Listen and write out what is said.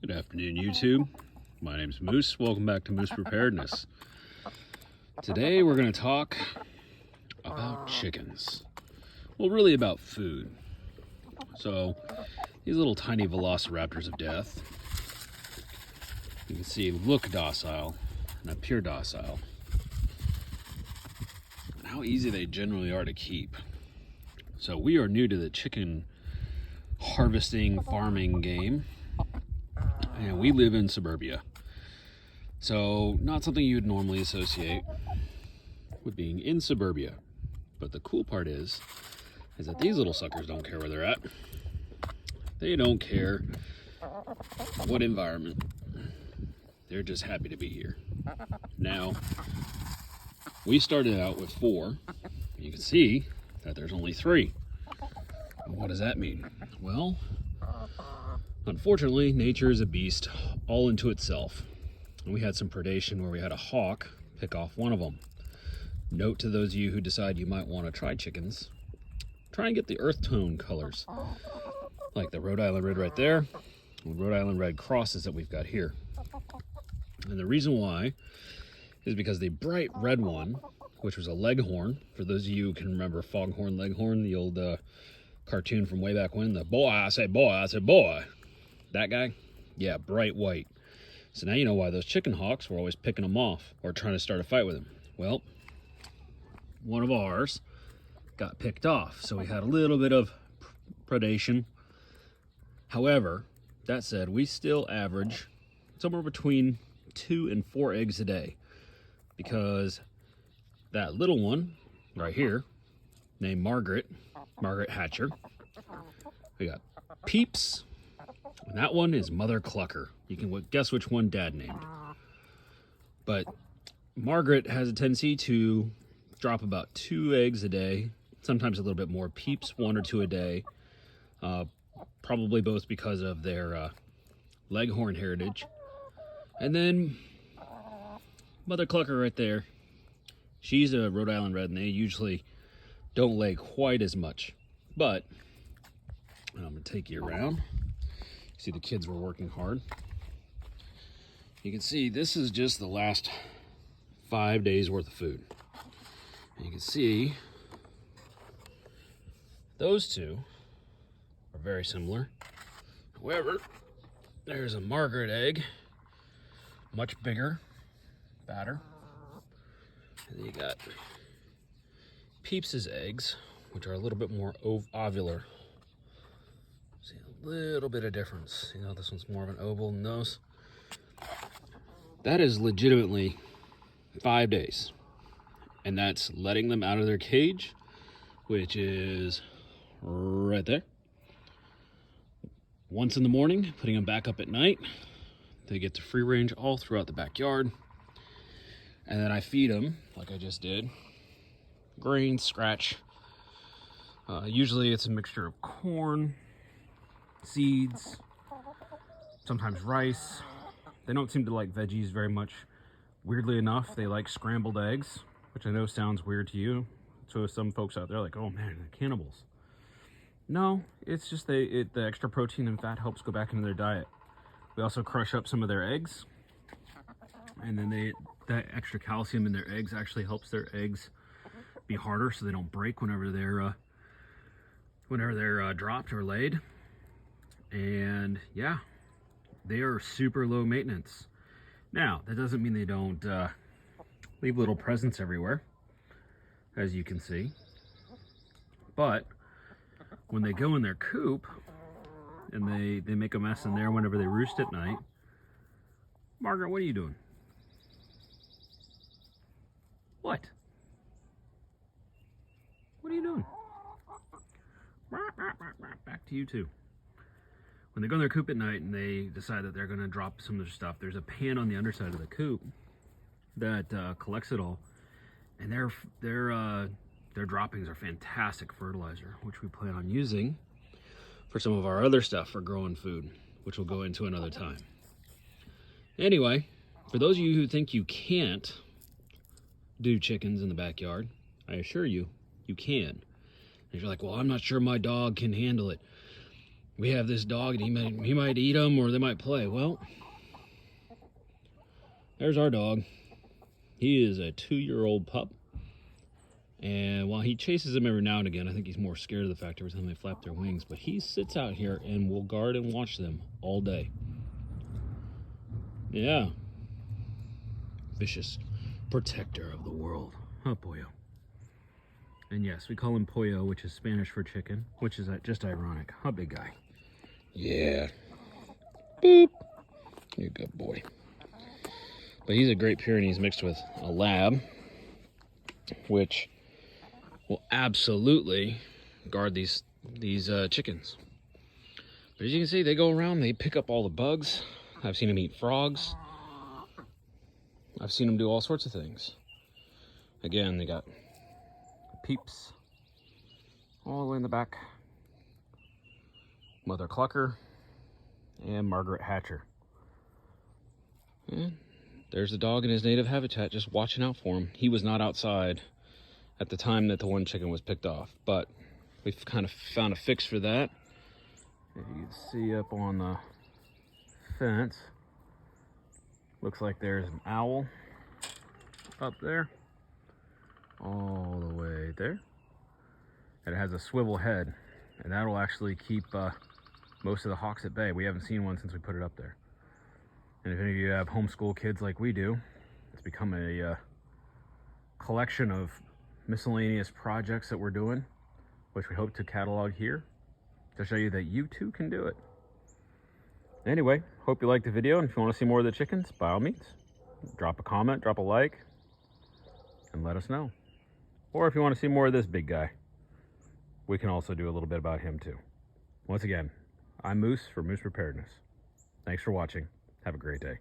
Good afternoon, YouTube. My name's Moose. Welcome back to Moose Preparedness. Today we're going to talk about chickens. Well, really about food. So, these little tiny velociraptors of death, you can see look docile and appear docile. And how easy they generally are to keep. So we are new to the chicken harvesting, farming game. And we live in suburbia. So not something you would normally associate with being in suburbia. But the cool part is that these little suckers don't care where they're at. They don't care what environment. They're just happy to be here. Now, we started out with 4. You can see that there's only 3. What does that mean? Well, unfortunately, nature is a beast all into itself. And we had some predation where we had a hawk pick off one of them. Note to those of you who decide you might want to try chickens, try and get the earth tone colors, like the Rhode Island red right there, and Rhode Island red crosses that we've got here. And the reason why is because the bright red one, which was a leghorn, for those of you who can remember Foghorn Leghorn, the old cartoon from way back when, the boy, I say boy, that guy, yeah, bright white. So now you know why those chicken hawks were always picking them off or trying to start a fight with him. Well, one of ours got picked off, so we had a little bit of predation. However, that said, we still average somewhere between 2 and 4 eggs a day, because that little one right here, named Margaret Hatcher, we got Peeps, and that one is Mother Clucker. You can guess which one Dad named. But Margaret has a tendency to drop about 2 eggs a day, sometimes a little bit more. Peeps 1 or 2 a day, probably both because of their leghorn heritage. And then Mother Clucker right there, she's a Rhode Island red, and they usually don't lay quite as much. But I'm going to take you around. See, the kids were working hard. You can see this is just the last 5 days worth of food. And you can see those two are very similar. However, there's a Margaret egg, much bigger, fatter. And then you got Peeps's eggs, which are a little bit more ovular. See a little bit of difference. You know, this one's more of an oval than those. That is legitimately 5 days. And that's letting them out of their cage, which is right there. Once in the morning, putting them back up at night. They get to free range all throughout the backyard. And then I feed them, like I just did, grain, scratch. Usually it's a mixture of corn, seeds, sometimes rice. They don't seem to like veggies very much. Weirdly enough, they like scrambled eggs, which I know sounds weird to you. So some folks out there are like, oh man, they're cannibals. No, it's just the extra protein and fat helps go back into their diet. We also crush up some of their eggs, and then that extra calcium in their eggs actually helps their eggs be harder, so they don't break whenever they're dropped or laid. And yeah, they are super low maintenance. Now, that doesn't mean they don't leave little presents everywhere, as you can see. But when they go in their coop and they make a mess in there whenever they roost at night, Margaret, what are you doing? What? What are you doing? Back to you too. When they go in their coop at night and they decide that they're going to drop some of their stuff, there's a pan on the underside of the coop that collects it all, and their droppings are fantastic fertilizer, which we plan on using for some of our other stuff for growing food, which we'll go into another time. Anyway, for those of you who think you can't do chickens in the backyard, I assure you, you can. And you're like, well, I'm not sure my dog can handle it. we have this dog and he might eat them or they might play. Well, there's our dog. He is a 2-year-old pup. And while he chases them every now and again, I think he's more scared of the fact every time they flap their wings. But he sits out here and will guard and watch them all day. Yeah. Vicious protector of the world. Huh, Pollo? And yes, we call him Pollo, which is Spanish for chicken, which is just ironic. Huh, big guy? Yeah. Boop. You're a good boy. But he's a Great Pyrenees mixed with a lab, which will absolutely guard these chickens. But as you can see, they go around, they pick up all the bugs. I've seen them eat frogs. I've seen them do all sorts of things. Again, they got Peeps all the way in the back, Mother Clucker, and Margaret Hatcher. And there's the dog in his native habitat just watching out for him. He was not outside at the time that the one chicken was picked off, but we've kind of found a fix for that. If you can see up on the fence, looks like there's an owl up there, all the way there. And it has a swivel head, and that'll actually keep most of the hawks at bay. We haven't seen one since we put it up there. And if any of you have homeschool kids like we do, it's become a collection of miscellaneous projects that we're doing, which we hope to catalog here to show you that you too can do it. Anyway, hope you liked the video, and if you want to see more of the chickens, by all means, drop a comment, drop a like, and let us know. Or if you want to see more of this big guy, we can also do a little bit about him too. Once again, I'm Moose for Moose Preparedness. Thanks for watching. Have a great day.